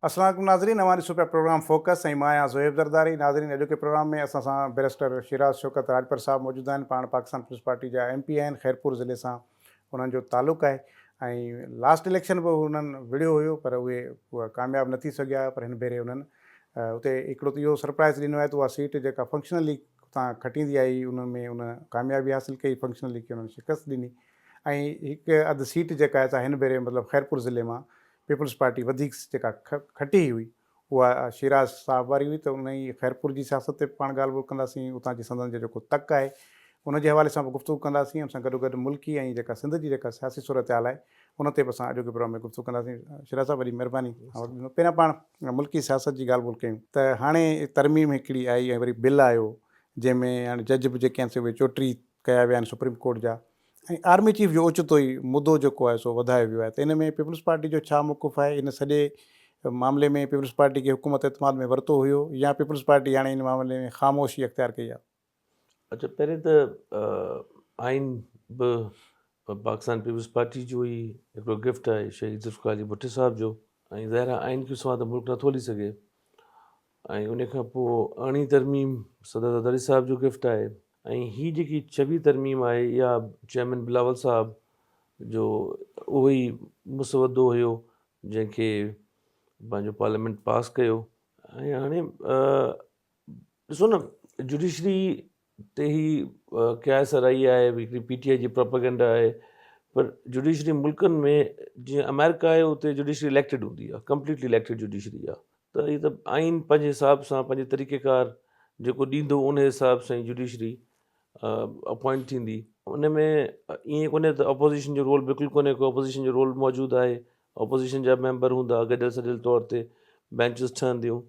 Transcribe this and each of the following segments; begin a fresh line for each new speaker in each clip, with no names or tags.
अस्सलाम वालेकुम नाज़रीन, हमारी सुपर प्रोग्राम फोकस ऐं मां आहियां ज़ोहेब ज़रदारी। नाज़रीन, अॼु के प्रोग्राम में असां सां बैरिस्टर शिराज शौकत राजपर साहब मौजूदु आहिनि। पाण पाकिस्तान पीपल्स पार्टी जा MP आहिनि, ख़ैरपुर ज़िले सां उन्हनि जो तालुक़ु आहे। ऐं लास्ट इलेक्शन बि उन्हनि विढ़ियो हुयो, पर उहा कामयाबु न थी सघिया। पर हिन भेरे उन्हनि उते हिकिड़ो त इहो सरप्राइज़ ॾिनो आहे त उहा सीट जेका फंक्शनली उतां खटींदी आई, उन में उन कामयाबी हासिलु कई, फंक्शनली की उन्हनि शिकस्त ॾिनी। ऐं हिकु अधु सीट जेका आहे हिन भेरे मतिलबु ख़ैरपुर ज़िले मां पीपल्स पार्टी वधीक जेका खटी हुई उहा शिराज साहब वारी हुई। त उन ई ख़ैरपुर जी सियासत ते पाण ॻाल्हि ॿोल कंदासीं, उतां जी संदन जो जेको तक आहे उन जे हवाले सां बि गुफ़्तगू कंदासीं। उन सां गॾोगॾु मुल्की ऐं जेका सिंध जी जेका सियासी सूरत हाल आहे उन ते बि असां अॼोके प्रोग्राम में गुफ़्तगू कंदासीं। शिराज साहब, वॾी महिरबानी। पहिरियां पाण मुल्की सियासत जी ॻाल्हि ॿोल कयूं त हाणे तरमीम हिकिड़ी आई ऐं वरी बिल आयो जंहिंमें हाणे जज बि जेके आहिनि से उहे चोटी कया विया आहिनि सुप्रीम कोर्ट जा, ऐं आर्मी चीफ जो ओचितो ई मुदो जेको आहे सो वधायो वियो आहे। त इन में पीपल्स पार्टी जो छा मौक़िफ़ आहे? इन सॼे मामले में पीपल्स पार्टी खे हुकूमत एतमाद में वरितो हुयो या पीपल्स पार्टी हाणे इन मामले में ख़ामोशी अख़्तियार कई आहे?
अच्छा, पहिरें त आइन बि पाकिस्तान पीपल्स पार्टी जो ई हिकिड़ो गिफ्ट आहे शहीद ज़ुल्फ़िकार अली भुट्टो साहिब जो। ऐं ज़ाहिर आहे आइन खे सवाइ त मुल्क नथो हली सघे। ऐं उन खां पोइ 18 तरमीम सदर ज़रदारी साहिब जो गिफ्ट आहे। ऐं हीअ जेकी 26 तरमीम आहे इहा चेयरमैन बिलावल साहिब जो उहो ई मुसवदो हुयो जंहिंखे पंहिंजो पार्लियामेंट पास कयो। ऐं हाणे ॾिसो न, जुडिशरी ते ई क्या सराई आहे, हिकिड़ी PTI जी प्रोपेगेंडा आहे। पर जुडिशरी मुल्कनि में जीअं अमेरिका आहे उते जुडिशरी इलेक्टेड हूंदी आहे, कंप्लीटली इलेक्टेड जुडिशरी आहे। त हीअ त आइन पंहिंजे हिसाब सां पंहिंजे तरीक़ेकार जेको ॾींदो उन हिसाब सां ई जुडिशरी अपॉइंट थींदी। उन में ईअं कोन्हे त अपोज़िशन जो रोल बिल्कुलु कोन्हे को, अपोज़िशन जो रोल मौजूदु आहे। अपोज़िशन जा मेंबर हूंदा गॾियल सॼियल तौर ते, बेंचिस ठहंदियूं।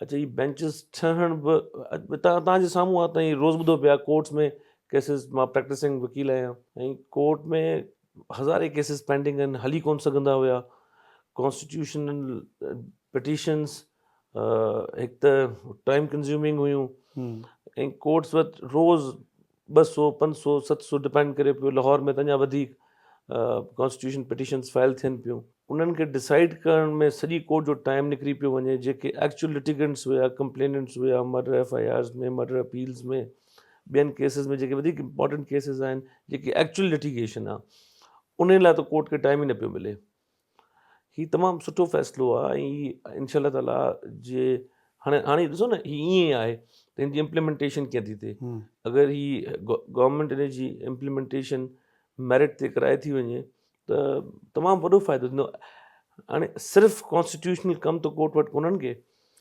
अच्छा, हीअ बेंचिस ठहण बि तव्हांजे साम्हूं आहे, तव्हां रोज़ु ॿुधो पिया कोर्ट्स में केसिस। मां प्रैक्टिसिंग वकील आहियां ऐं कोर्ट में हज़ारे केसिस पेंडिंग आहिनि, हली कोन सघंदा हुया। कॉन्स्टिट्यूशनल पिटीशन्स हिकु त टाइम कंज़्यूमिंग हुयूं ऐं कोर्ट्स वटि रोज़ु 200, 500, 700 डिपेंड करे पियो। लाहौर में त अञा वधीक कॉन्स्टिट्यूशन पिटीशन्स फाइल थियनि पियूं। उन्हनि खे डिसाइड करण में सॼी कोर्ट जो टाइम निकिरी पियो वञे। जेके एक्चुअल लिटिगेंट्स हुया, कंप्लेनेंट्स हुया, मर्डर FIRs में, मर्डर अपील्स में, ॿियनि केसिस में जेके वधीक इंपॉर्टेंट केसिस आहिनि, जेकी एक्चुअल लिटिगेशन आहे, उन लाइ त कोर्ट खे टाइम ई न पियो मिले। हीउ तमामु सुठो फ़ैसिलो आहे ऐं इंशाअल्लाह ताला जे हाणे ॾिसो न, हीअ ईअं आहे त हिन जी इम्प्लीमेंटेशन कीअं थी थिए। अगरि ही government in ji implementation merit ते कराए थी वञे त तमामु वॾो फ़ाइदो थींदो। हाणे सिर्फ़ु कॉन्स्टिट्यूशनल कमु त कोर्ट वटि कोन्हनि के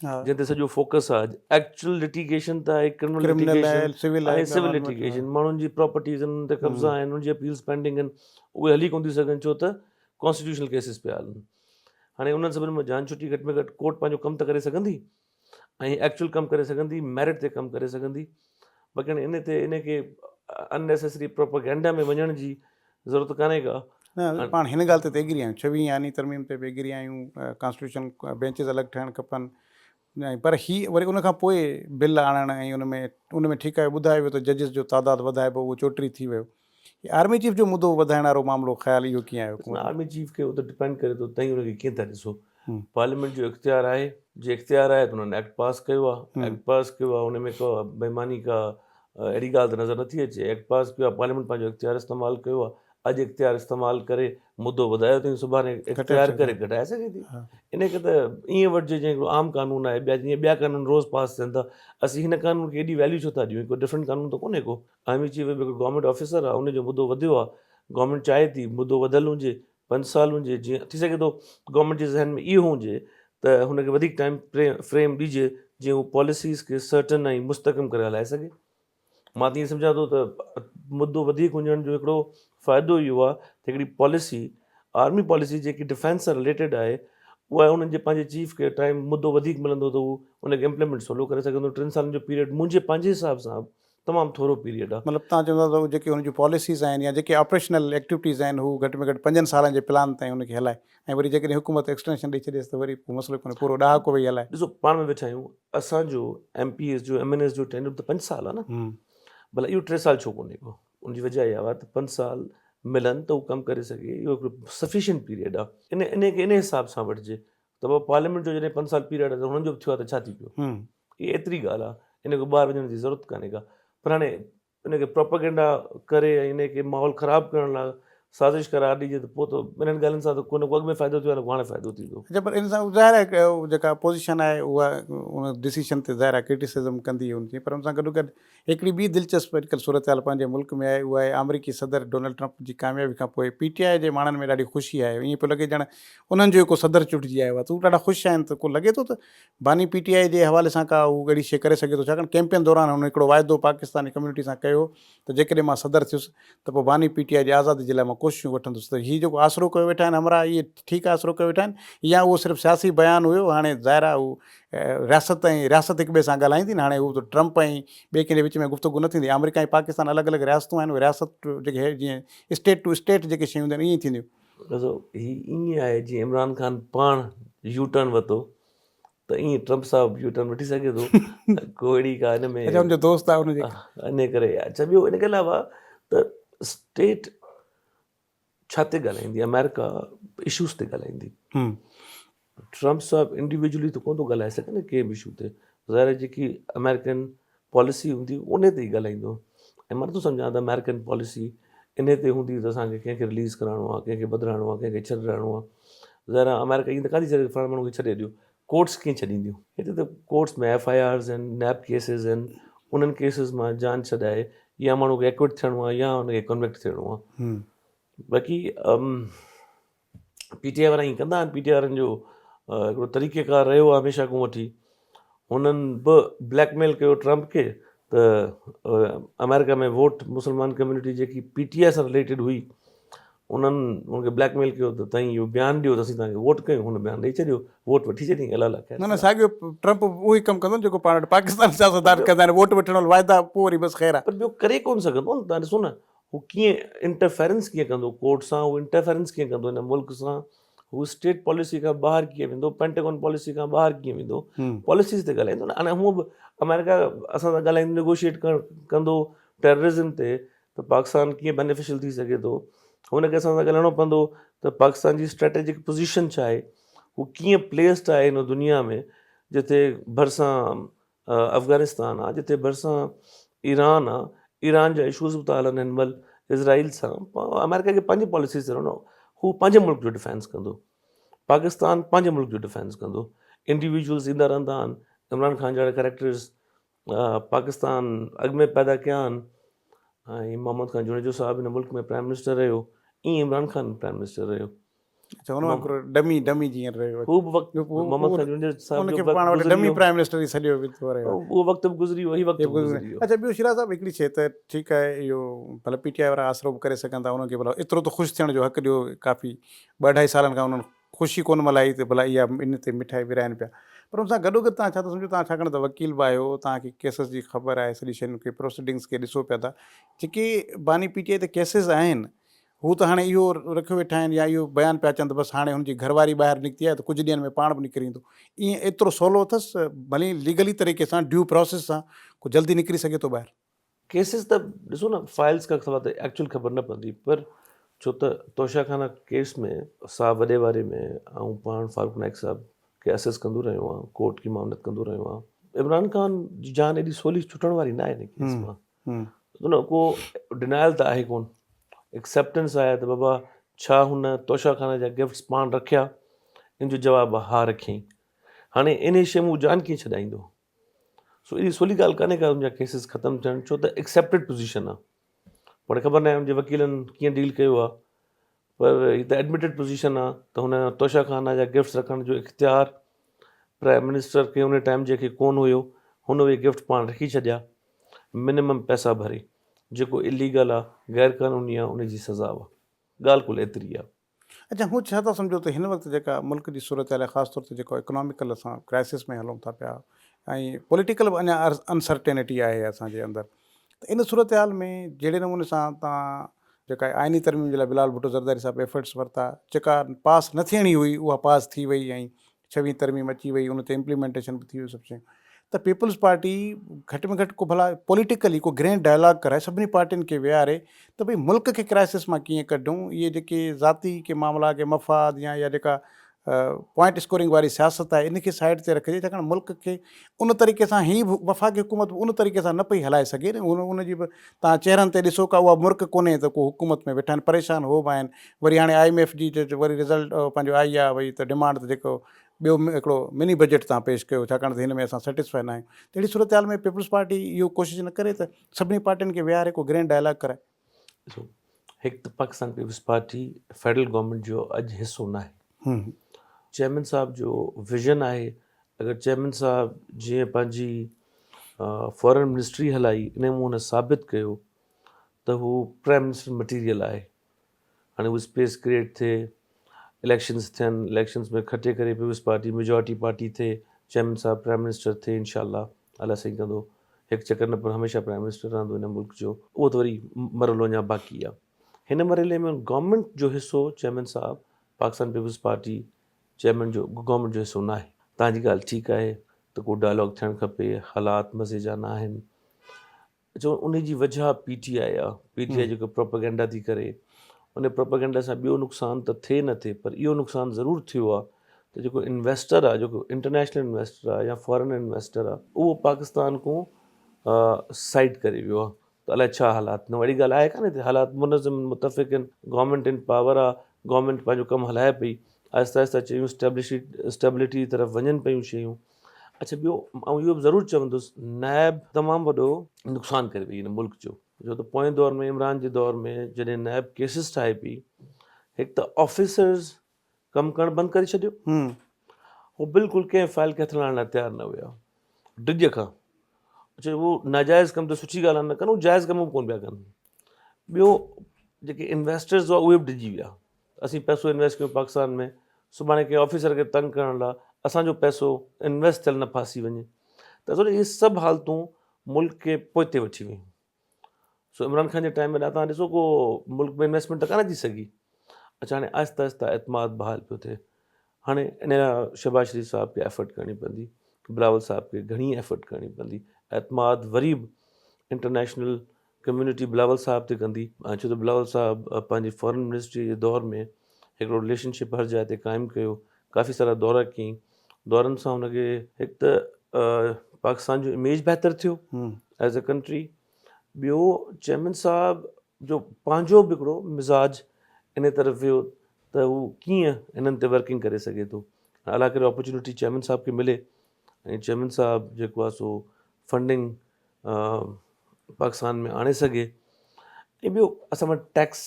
जंहिं ते सॼो फोकस आहे। एक्चुअल लिटिगेशन त आहे, क्रिमिनल लिटिगेशन, सिविल लिटिगेशन, माण्हुनि जी प्रॉपर्टीज़ उन्हनि ते कब्ज़ा आहिनि, उन्हनि जी अपील्स पेंडिंग आहिनि, उहे हली कोन थी सघनि छो त कॉन्स्टिट्यूशनल केसिस पिया हलनि। हाणे उन्हनि सभिनी में जान छुटी घटि में घटि कोर्ट पंहिंजो कमु त करे सघंदी ऐं एक्चुअल कमु करे सघंदी, मेरिट ते कमु करे सघंदी। बाक़ी हाणे इनखे अननेसेसरी प्रोपेगेंडा में वञण जी ज़रूरत कान्हे का।
न, पाण हिन ॻाल्हि ते एग्री आहियूं, 26 यानी तरमीम ते बि एग्री आहियूं, कॉन्स्टिट्यूशन बेंचिस अलॻि ठहणु खपनि। ऐं पर हीअ वरी उन खां पोइ बिल आणणु ऐं उन में ठीकु आहे ॿुधायो वियो त जजिस जो तइदादु वधाइबो, उहो चोटी थी वियो। आर्मी चीफ जो मुदो वधाइण वारो मामिलो ख़्यालु इहो कीअं आहे?
आर्मी चीफ खे उहो त डिपेंड करे थो, तव्हां हुनखे कीअं था ॾिसो। पार्लियामेंट जो इख्तियार आहे, जे इख्तियार आहे त उन्हनि एक्ट पास कयो आहे। एक्ट पास कयो आहे, उन में को बेईमानी का अहिड़ी ॻाल्हि त नज़र नथी अचे। एक्ट पास कयो आहे, पार्लियामेंट पंहिंजो इख्तियार इस्तेमालु कयो आहे। अॼु इख्तियार इस्तेमालु करे मुदो वधायो अथई, सुभाणे इख्तियार करे घटाए सघे थी। इनखे त ईअं वठिजे जीअं हिकिड़ो आम कानून आहे, जीअं ॿिया कानून रोज़ु पास थियनि था। असीं हिन कानून खे एॾी वैल्यू छो था ॾियूं? कोई डिफरेंट कानून त कोन्हे को। आर्मी चीफ हिकिड़ो गवर्नमेंट ऑफिसर आहे, उनजो मुदो वधियो आहे। गवर्नमेंट चाहे थी मुदो वधियलु हुजे, 5 साल हुजे, जीअं थी सघे थो गवर्नमेंट जे ज़हन में इहो हुजे त हुनखे वधीक टाइम फ्रेम ॾिजे जीअं हू पॉलिसीज़ खे सर्टन ऐं मुस्तक़िम करे हलाए सघे। मां त ईअं सम्झां थो त मुदो वधीक हुजण जो हिकिड़ो फ़ाइदो इहो आहे त हिकिड़ी पॉलिसी, आर्मी पॉलिसी जेकी डिफेंस सां रिलेटेड आहे, उहा उन्हनि जे पंहिंजे चीफ खे टाइम मुदो वधीक मिलंदो त उहो उनखे इम्प्लीमेंट सवलो करे सघंदो। 3 सालनि जो पीरियड मुंहिंजे पंहिंजे हिसाब सां तमामु थोरो पीरियड आहे।
मतिलबु तव्हां चवंदा त जेके हुन जूं पॉलिसीज़ आहिनि या जेके ऑपरेशनल एक्टिविटीज़ आहिनि, हू घटि में घटि 5 सालनि जे प्लान ताईं हुनखे हलाए, ऐं वरी जेकॾहिं हुकूमत एक्सटेंशन ॾेई छॾेसि त वरी मसइलो कोन्हे, पूरो ॾहाको वेही हलाए।
ॾिसो, पाण में वेठा आहियूं, असांजो MPs जो MNS जो टेन्योर त 5 साल आहे न। भला इहो 3 साल छो कोन्हे को? उनजी वजह इहा आहे त 5 साल मिलनि त उहो कमु करे सघे। इहो हिकिड़ो सफिशिएंट पीरियड आहे। इन हिसाब सां वठिजे त त पोइ पार्लियामेंट जो जॾहिं 5 साल पीरियड आहे त हुननि जो बि थियो आहे त छा थी पियो? इहा एतिरी ॻाल्हि आहे, इन खे ॿाहिरि वञण जी ज़रूरत कान्हे का। पर हाणे इनखे प्रोपेगेंडा करे ऐं इनखे माहौल ख़राबु करण लाइ साज़िश करार ॾिजे त पोइ त ॿिन्हिनि ॻाल्हियुनि सां त को न को अॻु में फ़ाइदो थियो आहे, न को हाणे फ़ाइदो थींदो।
अच्छा, पर इन सां ज़ाहिर आहे कि उहा जेका पोज़ीशन आहे उहा उन डिसीशन ते ज़ाहिर आहे क्रिटिसिज़म कंदी हूंदी, पर उन सां गॾो गॾु हिकिड़ी ॿी दिलचस्प अॼुकल्ह सूरत हाल पंहिंजे मुल्क में आहे, उहा आहे अमरीकी सदर डोनाल्ड ट्रंप जी कामयाबी खां पोइ PTI जे माण्हुनि में ॾाढी ख़ुशी आहे। ईअं पियो लॻे ॼण उन्हनि जो हिकु सदर चूंडिजी आयो आहे, त उहे ॾाढा ख़ुशि आहिनि। त को लॻे थो त बानी PTI जे हवाले सां का उहा अहिड़ी शइ करे सघे थो, छाकाणि कैंपेन दौरान हुन हिकिड़ो वाइदो पाकिस्तानी कम्यूनिटी सां कयो त जेकॾहिं मां सदर थियुसि त पोइ बानी PTI जी आज़ादी जे लाइ मां कोशिशूं वठंदुसि। त हीउ जेको आसिरो कयो वेठा आहिनि हमरा, इहे ठीकु आसिरो कयो वेठा आहिनि, या उहो सिर्फ़ु सियासी बयानु हुयो? हाणे ज़ाहिर आहे उहो रियासत हिक ॿिए सां ॻाल्हाईंदी न, हाणे उहो त ट्रंप ऐं ॿिए कंहिंजे विच में गुफ़्तगू न थींदी। अमेरिका ऐं पाकिस्तान अलॻि अलॻि रियासतूं आहिनि, रियासत जेके जीअं स्टेट टू स्टेट जेके शयूं हूंदियूं आहिनि ईअं थींदियूं।
ॾिसो, हीअ ईअं आहे जीअं इमरान खान पाण यू टर्न वरितो, त ईअं ट्रंप साहिबु यू टर्न वठी सघे थो। को अहिड़ी का हिन में
अच्छा, हुनजो दोस्त आहे हुनजे
इन करे। अच्छा, ॿियो इन खां अलावा त स्टेट छा ते ॻाल्हाईंदी? अमेरिका इशूज़ ते ॻाल्हाईंदी। ट्रंप साहिबु इंडिविजुअली त कोन थो ॻाल्हाए सघे न कंहिं बि इशू ते। ज़ाहिर आहे जेकी अमेरिकन पॉलिसी हूंदी उन ते ई ॻाल्हाईंदो। ऐं मां नथो सम्झां त अमेरिकन पॉलिसी इन ते हूंदी त असांखे कंहिंखे रिलीज़ कराइणो आहे, कंहिंखे बदिलाइणो आहे, कंहिंखे छॾाइणो आहे। ज़ाहिर आहे अमेरिका ईअं त कान थी छॾे फलाणे माण्हू खे छॾे ॾियो। कोर्ट्स कीअं छॾींदियूं? हिते त कोर्ट्स में FIRs आहिनि, नैब केसिस आहिनि, उन्हनि केसिस मां जान छॾाए या माण्हू खे एक्विट थियणो आहे या हुनखे कन्विक्ट थियणो आहे। बाक़ी PTI वारा ईअं कंदा आहिनि। PTI वारनि जो हिकिड़ो तरीक़ेकार रहियो आहे हमेशह खां वठी। हुननि बि ब्लैकमेल कयो ट्रंप खे त अमेरिका में वोट मुस्लमान कम्यूनिटी जेकी PTI सां रिलेटेड हुई, उन्हनि हुनखे ब्लैकमेल कयो त तव्हां इहो बयानु ॾियो त असीं तव्हांखे वोट कयूं। हुन बयानु ॾेई छॾियो, वोट वठी छॾियईं। अलाह ख़ैर।
न साॻियो ट्रंप उहो ई कमु कंदो जेको पाण वटि पाकिस्तान सियासतदान कंदा आहिनि, वोट वठण वारा वाइदा, पोइ वरी बसि ख़ैर आहे।
पर ॿियो करे कोन सघंदो न। तव्हां ॾिसो न, हू कीअं इंटरफेरेंस कीअं कंदो कोर्ट सां, हू इंटरफेरेंस कीअं कंदो हिन मुल्क सां, हू स्टेट पॉलिसी खां ॿाहिरि कीअं वेंदो, पेंटागन पॉलिसी खां ॿाहिरि कीअं वेंदो, पॉलिसीज़ ते ॻाल्हाईंदो न। हाणे हूअं बि अमेरिका असां सां ॻाल्हाईंदो, नेगोशिएट कंदो टेररिज़म ते, त पाकिस्तान कीअं बेनिफिशियल थी सघे थो। हुनखे असां सां ॻाल्हाइणो पवंदो त पाकिस्तान जी स्ट्रेटेजिक पोज़ीशन छा आहे, हू कीअं प्लेस्ड आहे हिन दुनिया में, जिथे भरिसां अफ़गानिस्तान आहे, जिथे भरिसां ईरान आहे, ईरान जा इशूज़ बि था हलनि हिन महिल इज़राइल सां। अमेरिका खे पंहिंजी पॉलिसीज़ ते रहणो, हू पंहिंजे मुल्क जो डिफेंस कंदो, पाकिस्तान पंहिंजे मुल्क जो डिफेंस कंदो। इंडिविजुअल्स ईंदा रहंदा आहिनि, इमरान खान जहिड़ा कैरेक्टर्स पाकिस्तान अॻु में पैदा कया आहिनि। ऐं मोहम्मद खान जुनेजो साहिबु हिन मुल्क में प्राइम मिनिस्टर रहियो, ईअं इमरान खान प्राइम मिनिस्टर रहियो।
अच्छा, हुन मां हिकिड़ो डमी जीअं रहियो,
हू बि वक़्तु मोहम्मद खान जुनेजो साहिब जो
पाण वटि डमी प्राइम मिनिस्टर ई सॼो रहियो,
उहो वक़्तु बि गुज़री वियो, वक़्तु बि गुज़री वियो।
अच्छा, ॿियो शिराज साहिबु हिकिड़ी शइ त ठीकु आहे, इहो भले PTI वारा आसिरो बि करे सघनि था, उनखे भला एतिरो त ख़ुशि थियण जो हक़ ॾियो। काफ़ी 2-2.5 सालनि खां उन्हनि ख़ुशी कोन मल्हाई त भला इहा इन ते मिठाई विराइनि पिया। पर उन सां गॾोगॾु तव्हां छा था सम्झो? तव्हां छाकाणि त वकील बि आहियो, तव्हांखे केसिस जी ख़बर आहे, सॼी शयुनि खे प्रोसीडिंग्स खे ॾिसो पिया था। जेके बानी PTI ते केसिस आहिनि, हू त हाणे इहो रखियो वेठा आहिनि या इहो बयानु पिया अचनि त बसि हाणे हुनजी घरवारी ॿाहिरि निकिती आहे त कुझु ॾींहंनि में पाण बि निकिरी ईंदो। ईअं एतिरो सवलो अथसि? भली लीगली तरीक़े सां, ड्यू प्रोसेस सां को जल्दी निकिरी सघे थो ॿाहिरि?
केसिस त ॾिसो न, फाइल्स खां सवाइ त एक्चुअल ख़बर न पवंदी। पर छो त तोशाखाना केस में असां वॾे वारे में ऐं पाण फारूक नाइक साहिबु खे असेस कंदो रहियो आहे, कोर्ट की मामलत कंदो रहियो आहे। इमरान खान जी जान एॾी सवली छुटण वारी न आहे हिन केस मां। न को डिनायल त आहे कोन, एक्सेप्टेंस आहे त बाबा छा हुन तोशाखाना जा गिफ्ट्स पाण रखिया, इन जो जवाबु हा रखियईं। हाणे इन शइ में हू जान कीअं छॾाईंदो? सो एॾी सवली ॻाल्हि कान्हे का मुंहिंजा केसिस ख़तमु थियनि, छो त एक्सेप्टेड पोज़ीशन आहे। पर ख़बर न आहे मुंहिंजे वकीलनि कीअं डील कयो आहे, पर हीअ त एडमिटेड पोज़ीशन आहे त हुन तोशाखाना जा गिफ्ट्स रखण जो इख़्तियार प्राइम मिनिस्टर खे उन टाइम जेके कोन हुयो, हुन उहे गिफ्ट पाण रखी छॾिया, मिनिमम पैसा भरे। जेको इलीगल आहे, गैर क़ानूनी आहे, उनजी सज़ा आहे। ॻाल्हि कुल एतिरी आहे।
अच्छा, हू छा था सम्झो त हिन वक़्तु जेका मुल्क जी सूरत हाल आहे, ख़ासि तौर ते जेको इकोनॉमिकल असां क्राइसिस में हलूं था पिया, ऐं पॉलिटिकल बि अञा अनसर्टेनिटी आहे असांजे अंदरि, त इन सूरत हाल में जहिड़े नमूने सां तव्हां जेका आइनी तरमीम जे लाइ बिलाल भुट्टो ज़रदारी साहिबु एफर्ट्स वरिता, जेका पास न थियणी हुई उहा पास थी वई, ऐं 6वीं तरमीम अची वई, उन ते इम्प्लीमेंटेशन बि थी वियो, सभु शयूं। त पीपल्स पार्टी घटि में घटि को भला पॉलिटिकली को ग्रैंड डायलॉग कराए सभिनी पार्टियुनि खे विहारे त भई मुल्क खे क्राइसिस मां कीअं कढूं। इहे जेके ज़ाती के मामला के मफ़ाद या जेका पॉइंट स्कोरिंग वारी सियासत आहे इन खे साइड ते रखिजे, छाकाणि मुल्क खे उन तरीक़े सां ही वफ़ाक़ी हुकूमत उन तरीक़े सां न पई हलाए सघे न। उनजी बि तव्हां चेहरनि ते ॾिसो का उहा मुल्क कोन्हे त को हुकूमत में वेठा आहिनि, परेशान हो बि आहिनि। वरी हाणे IMF जी वरी रिज़ल्ट पंहिंजो आई आहे भई त डिमांड त जेको ॿियो हिकिड़ो मिनी बजट तव्हां पेश कयो, छाकाणि त हिन में असां सेटिस्फाई न आहियूं। त अहिड़ी सूरत हाल में पीपल्स पार्टी इहो कोशिशि न करे त सभिनी पार्टियुनि खे विहारे को ग्रैंड डायलॉग कराए।
ॾिसो, हिकु त पाकिस्तान पीपल्स पार्टी फेडरल गवर्नमेंट जो अॼु हिसो न आहे। चेयरमैन साहब जो विज़न आहे, अगरि चेयरमैन साहब जीअं पंहिंजी फॉरेन मिनिस्ट्री हलाई इन मूं हुन साबित कयो त हू प्राइम मिनिस्टर मटीरियल आहे। हाणे उहो स्पेस क्रिएट थिए, इलेक्शंस थियनि, इलेक्शंस में खटे करे पीपल्स पार्टी मेजॉरिटी पार्टी थिए, चेयरमैन साहब प्राइम मिनिस्टर थिए इंशाल्लाह, अलाह सही कंदो। हिकु चकर न पर हमेशह प्राइम मिनिस्टर रहंदो हिन मुल्क जो, उहो त वरी मरलो अञा बाक़ी आहे। हिन मरहले में गवर्नमेंट जो हिसो चेयरमैन साहब पाकिस्तान पीपल्स पार्टी चेयरमैन जो गवर्नमेंट जो हिसो न आहे। तव्हांजी ॻाल्हि ठीकु आहे त को डायलॉग थियणु खपे, हालात मज़े जा न आहिनि। चओ उन जी वजह PTI आहे। PTI जेको प्रोपेगेंडा थी करे, उन प्रोपेगेंडा सां ॿियो नुक़सानु त थिए न थिए, पर इहो नुक़सानु ज़रूरु थियो आहे त जेको इन्वेस्टर आहे, जेको इंटरनेशनल इन्वेस्टर आहे या फॉरेन इन्वेस्टर आहे, उहो पाकिस्तान को साइड करे वियो आहे। त अलाए छा हालात न, वॾी ॻाल्हि आहे कान्हे त हालात मुनज़िम मुतफ़िक़ आहिनि, गवर्नमेंट इन पावर आहे, गवर्नमेंट पंहिंजो कमु हलाए पई, आहिस्ता आहिस्ता चयूं स्टेबिलिटी तरफ़ वञनि पियूं शयूं। अच्छा, ॿियो ऐं इहो बि ज़रूरु चवंदुसि, नैब तमामु वॾो नुक़सानु करे वई हिन मुल्क जो। छो त पोएं दौर में, इमरान जे दौर में जॾहिं नैब केसिस ठाहे पई, हिकु त ऑफिसर्स कमु करणु बंदि करे छॾियो, उहो बिल्कुलु कंहिं फाइल खे हथु लाइण लाइ तयारु न हुया, डिॼ खां। अच्छा, उहो नाजाइज़ कमु त सुठी ॻाल्हि आहे न कनि, उहो जाइज़ कम बि कोन पिया कनि। ॿियो, जेके इन्वेस्टर्स हुआ उहे बि डिॼी विया। असीं पैसो इन्वेस्ट कयूं पाकिस्तान में, सुभाणे कंहिं ऑफिसर खे तंग करण लाइ असांजो पैसो इन्वेस्ट थियल न फासी वञे, त असुल इहे सभु हालतूं मुल्क खे पोइते वठी वियूं। सो इमरान खान जे टाइम में तव्हां ॾिसो को मुल्क में इन्वेस्टमेंट त कान थी सघी। अच्छा, हाणे आहिस्ता आहिस्ता एतमाद बहाल पियो थिए। हाणे इन लाइ शहबाज शरीफ़ साहब खे एफर्ट करणी पवंदी, बिलावल साहब खे घणी एफर्ट करणी पवंदी। एतमाद वरी बि इंटरनेशनल कम्यूनिटी बिलावल साहब ते कंदी, छो त बिलावल साहब पंहिंजी फॉरेन मिनिस्ट्री जे दौर में हिकिड़ो रिलेशनशिप हर जाइ ते क़ाइमु कयो, काफ़ी सारा दौरा कयईं। दौरनि सां हुनखे हिकु त पाकिस्तान जो इमेज बहितर थियो एज़ अ कंट्री। ॿियो, चेयरमैन साहब जो पंहिंजो बि हिकिड़ो मिज़ाज इन तरफ़ वियो त हू कीअं हिननि ते वर्किंग करे सघे थो। अलाह करे अपॉर्चुनिटी चेयरमैन साहब खे मिले, ऐं चेयरमैन साहब जेको आहे सो फंडिंग पाकिस्तान में आणे सघे। ऐं ॿियो, असां वटि टैक्स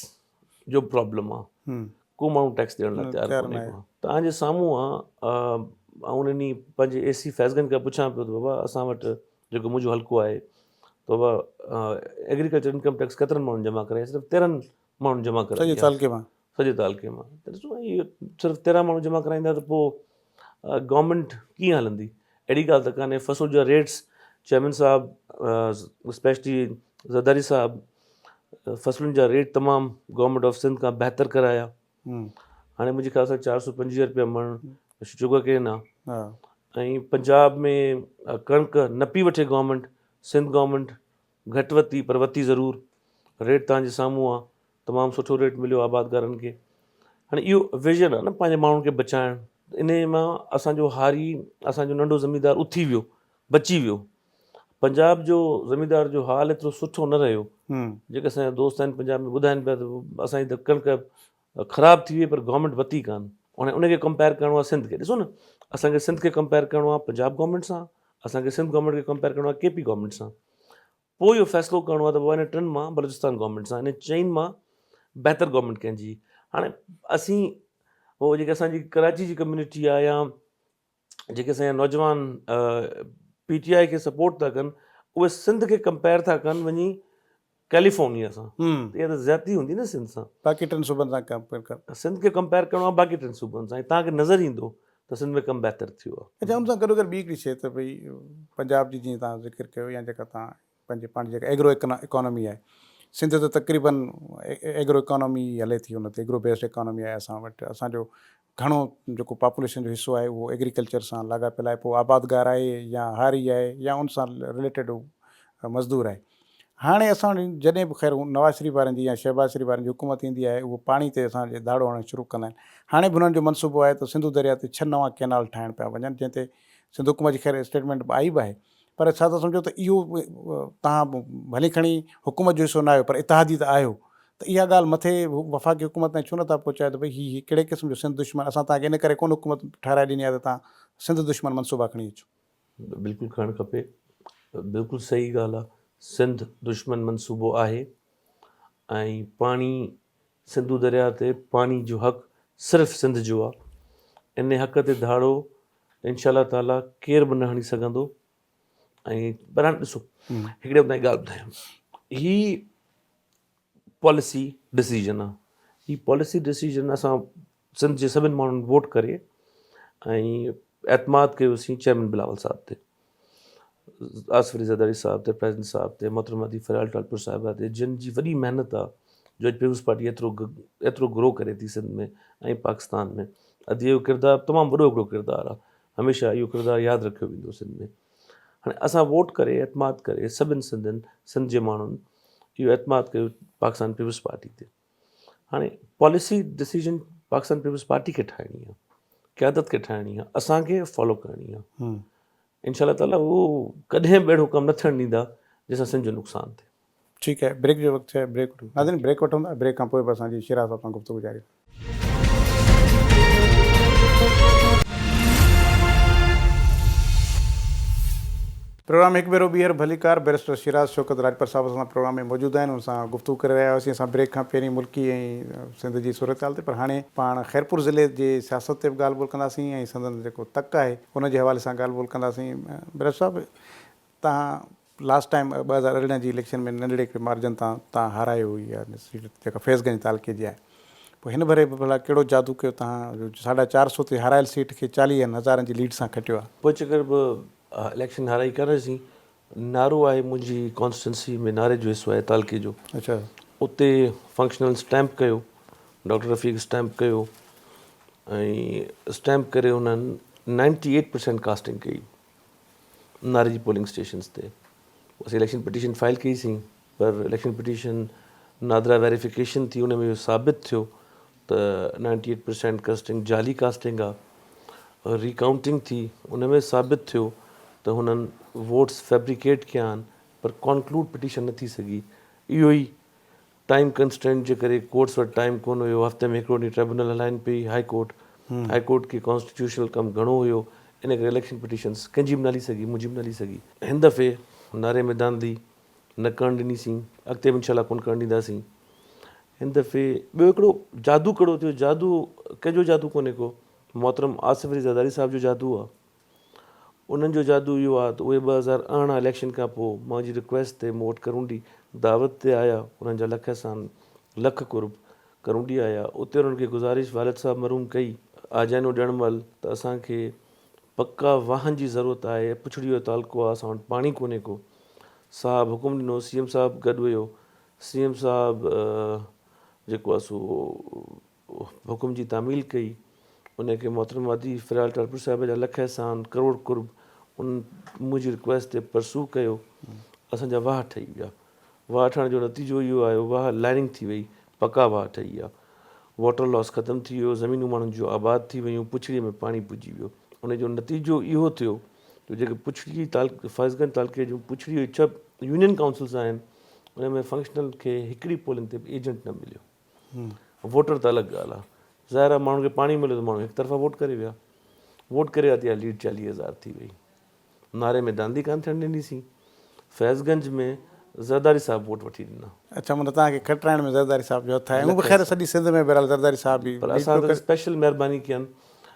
जो प्रॉब्लम आहे, को माण्हू टैक्स ॾियण लाइ तयारु कोन्हे को। तव्हांजे साम्हूं आहे, ऐं उन्हनि पंहिंजे AC फैज़गन खां पुछां पियो त बाबा असां वटि जेको मुंहिंजो हल्को आहे त बाबा एग्रीकल्चर इनकम टैक्स केतिरनि माण्हुनि जमा कराए? सिर्फ़ु 13 माण्हुनि जमा कराई आहे सॼे तालुके मां। त ॾिसो, इहो सिर्फ़ु 13 माण्हू जमा कराईंदा त पोइ गवर्नमेंट कीअं हलंदी? अहिड़ी ॻाल्हि त कान्हे। फसल जा रेट्स चेयरमैन साहब स्पेशली ज़रदारी साहब फसलुनि जा रेट तमामु गवर्नमेंट ऑफ सिंध खां बहितर कराया। हाणे मुंहिंजे ख़्याल सां 425 रुपया मण शुगर केन आहे। ऐं पंजाब में कणिक न पई वठे गवर्नमेंट, सिंध गवर्नमेंट घटि वरिती, पर वरिती ज़रूरु। रेट तव्हांजे साम्हूं आहे, तमामु सुठो रेट मिलियो आबादगारनि खे। हाणे इहो विज़न आहे न पंहिंजे माण्हुनि खे बचाइणु। इन मां असांजो हारी, असांजो नंढो ज़मींदार उथी वियो, बची वियो। पंजाब जो ज़मींदार जो हाल एतिरो सुठो न रहियो। जेके असांजा दोस्त आहिनि पंजाब में ॿुधाइनि पिया त असांजी त कणिक ख़राबु थी वई, पर गवर्नमेंट वरिती कान। हाणे उनखे कंपेयर करिणो आहे सिंध खे। ॾिसो न, असांखे सिंध खे कंपेयर करिणो आहे पंजाब गवर्नमेंट सां, असांखे सिंध गवर्नमेंट खे कंपेयर करिणो आहे KP गवर्नमेंट सां। पोइ इहो फ़ैसिलो करिणो आहे त पोइ इन 3 मां बलूचिस्तान गवर्नमेंट सां, इन 4 मां बहितर गवर्नमेंट कंहिंजी। हाणे असीं उहो जेके असांजी कराची जी कम्यूनिटी आहे, या जेके असांजा नौजवान PTI खे सपोर्ट था कनि, उहे सिंध खे कंपेयर था कनि वञी कैलिफोर्निया सां। इहा त ज़्यादती हूंदी न सिंध सां।
बाक़ी 3 सूबनि सां कंपेयर कर,
सिंध खे कंपेयर करिणो आहे बाक़ी 3 सूबनि सां, ऐं तव्हांखे नज़र ईंदो त सिंध में कमु बहितर थियो आहे।
अच्छा, हुन सां गॾो गॾु ॿी हिकिड़ी शइ त भई पंजाब जी जीअं तव्हां ज़िक्र कयो, या जेका तव्हां पंहिंजे पाण जेका एग्रो इकोनॉमी आहे, सिंध त तक़रीबन एग्रो इकोनॉमी हले थी, हुन ते एग्रो बेस्ड इकोनॉमी आहे असां वटि। असांजो घणो जेको पॉपुलेशन जो हिसो आहे उहो एग्रीकल्चर सां लाॻापियल आहे। पोइ आबादगार आहे या हारी आहे या उन सां रिलेटेड मज़दूर आहे। हाणे असां वटि जॾहिं बि ख़ैर नवाज़ शरीफ़ वारनि जी या शहबाज़ शरीफ़ वारनि जी हुकूमत ईंदी आहे उहो पाणी ते असांजे दाड़ो हणणु शुरू कंदा आहिनि। हाणे बि हुननि जो मनसूबो आहे त सिंधु दरिया ते 6 नवां कैनाल ठाहिण पिया वञनि, जंहिं ते सिंध हुकूमत जी ख़ैर स्टेटमेंट बि आई बि आहे। पर छा था सम्झो त इहो तव्हां भली खणी हुकूमत जो हिसो न आहियो पर इतिहादी त आहियो, त इहा ॻाल्हि मथे वफ़ाक़ी हुकूमत ताईं छो नथा पहुचायो त भई हीअ कहिड़े क़िस्म जो सिंध दुश्मन, असां तव्हांखे इन करे कोन हुकूमत ठाराए ॾिनी आहे त तव्हां सिंध दुश्मन मनसूबा खणी अचो।
बिल्कुलु खणणु खपे, बिल्कुलु सही ॻाल्हि आहे। सिंध दुश्मन मनसूबो आहे ऐं पाणी सिंधु दरिया ते पाणी जो हक़ सिर्फ़ु सिंध जो आहे। इन हक़ ते धाड़ो इंशा ताला केर बि न हणी सघंदो। ऐं पर हाणे ॾिसो, हिकिड़े ॻाल्हि ॿुधायां, ही पॉलिसी डिसीजन आहे। ही पॉलिसी डिसीजन असां सिंध जे सभिनि माण्हुनि वोट करे ऐं एतमाद कयोसीं चेयरमैन बिलावल साहब ते, आसिफ अली ज़रदारी साहब ते, प्रेसिडेंट साहब ते, मोहतरमा दी फ़रियाल टालपुर साहिबा ते, जिन जी वॾी महिनत आहे जो अॼु पीपुल्स पार्टी एतिरो ग्रो करे थी सिंध में ऐं पाकिस्तान में। अॼु इहो किरदारु तमामु वॾो हिकिड़ो किरदारु आहे, हमेशह इहो किरदारु यादि रखियो वेंदो सिंध में। हाणे असां वोट करे एतमाद करे सभिनि सिंध जे माण्हुनि इहो एतमाद कयो पाकिस्तान पीपुल्स पार्टी ते। हाणे पॉलिसी डिसीजन पाकिस्तान पीपुल्स पार्टी खे ठाहिणी आहे, क़यादत खे ठाहिणी आहे, असांखे फॉलो करणी आहे। इंशा ताला उहो कॾहिं बि अहिड़ो कमु न थियणु ॾींदा जंहिंसां सिंध जो नुक़सानु थिए।
ठीकु आहे, ब्रेक जो वक़्तु आहे, ब्रेक वठूं। नाज़रीन ब्रेक वठूं था, ब्रेक खां पोइ बि असांजी शिराज़ सां गुफ़्तगू जारी। प्रोग्राम हिकु भेरो ॿीहर भलीकार बैरिस्टर शिराज़ शौकत राजपर साहब असां प्रोग्राम में मौजूदु आहिनि। उनसां गुफ़्तगू करे रहिया हुआसीं असां ब्रेक खां पहिरीं मुल्की ऐं सिंध जी सूरत हाल ते। पर हाणे पाण ख़ैरपुर ज़िले जे सियासत ते बि ॻाल्हि ॿोल कंदासीं ऐं संदन जेको तक आहे उन जे हवाले सां ॻाल्हि ॿोल कंदासीं। बैरिस्टर साहिबु, तव्हां लास्ट टाइम 2018 जी इलेक्शन में नंढड़े हिकिड़े मार्जन तां तव्हां हारायो हुई आहे सीट जेका फैज़गंज तालुके जी आहे। पोइ हिन भरे भला कहिड़ो जादू कयो तव्हां 450 ते हारायल सीट खे 40,000 जी लीड सां खटियो आहे?
पोइ चकर बि इलेक्शन हाराई कयोसीं। नारो आहे मुंहिंजी कॉन्स्टिट्यूंसी में, नारे जो हिसो आहे तालुके जो।
अच्छा,
उते फंक्शनल स्टैम्प कयो, डॉक्टर रफ़ीक स्टैम्प कयो ऐं स्टैम्प करे उन्हनि 98% कास्टिंग कई नारे जी पोलिंग स्टेशन्स ते। असीं इलेक्शन पिटीशन फाइल कईसीं, पर इलेक्शन पिटीशन नादरा वेरिफिकेशन थी, उन में इहो साबित थियो त 98% कास्टिंग जाली कास्टिंग आहे। रिकाउंटिंग थी, उन में साबित थियो त हुननि वोट्स फैब्रिकेट कया आहिनि, पर कॉन्क्लूड पिटीशन न थी सघी। इहो ई टाइम कंस्टेंट जे करे कोर्ट्स वटि टाइम कोन हुयो, हफ़्ते में हिकिड़ो ॾींहुं ट्रिब्यूनल हलाइनि पई हाई कोर्ट खे कॉन्स्टिट्यूशनल कमु घणो हुयो, इन करे इलेक्शन पिटीशन्स कंहिंजी बि न हली सघी, मुंहिंजी बि न हली सघी। हिन दफ़े नारे में दांदी न करणु ॾिनीसीं, अॻिते बि इंशाल्लाह कोन करणु ॾींदासीं। हिन दफ़े ॿियो हिकिड़ो जादू कहिड़ो थियो, जादू कंहिंजो जादू कोन्हे को, मोहतरम आसिफ अली ज़रदारी साहिब जो जादू आहे। उन्हनि जो जादू इहो आहे त उहे 2018 इलेक्शन खां पोइ मुंहिंजी रिक्वेस्ट ते मूं वटि करूंडी दावत ते आया, उन्हनि जा लख कुर्ब करूंडी आया। उते उन्हनि खे गुज़ारिश वालिद साहब मरूम कई आजानो ॾियणु महिल त असांखे पक्का वाहन जी ज़रूरत आहे, पुछड़ी जो तालुको आहे, असां वटि पाणी कोन्हे को। साहब हुकुम ॾिनो, CM साहब गॾु हुयो। CM साहब जेको आहे सो हुकुम जी तामील कई, उनखे मोहतरमा दी फ़रियाल टालपुर साहिब जा लख एहसान करोड़ कुर्ब उन मुंहिंजी रिक्वेस्ट ते परसू कयो। असांजा वाह ठही विया। वाह ठहण जो नतीजो इहो आयो, वाह लाइनिंग थी वई, पका वाह ठही विया। वाटर लॉस ख़तमु थी वियो, ज़मीनूं माण्हुनि जूं आबाद थी वियूं, पुछड़ीअ में पाणी पुॼी वियो। उनजो नतीजो इहो थियो त जेके पुछड़ी फैज़गंज तालुके जूं पुछड़ी 6 यूनियन काउंसिल्स आहिनि, उन में फंक्शनल खे हिकिड़ी पोलिंग ते बि एजेंट न मिलियो। वोटर त अलॻि ॻाल्हि आहे, ज़ाहिर आहे माण्हुनि खे पाणी मिलियो त माण्हू हिकु तरफ़ा वोट करे विया। वोट करे विया त इहा लीड 40,000 थी वई। नारे में दांदी कान थियणु ॾिनीसीं। फैज़गंज में ज़रदारी साहब वोट वठी ॾिना।
अच्छा, मतलब तव्हांखे खटाइण में ज़रदारी साहब जो हथु आहे। उहो बि ख़ैर सॼी सिंध में बहरहाल ज़रदारी साहब बि
पर असां त स्पेशल महिरबानी कयनि,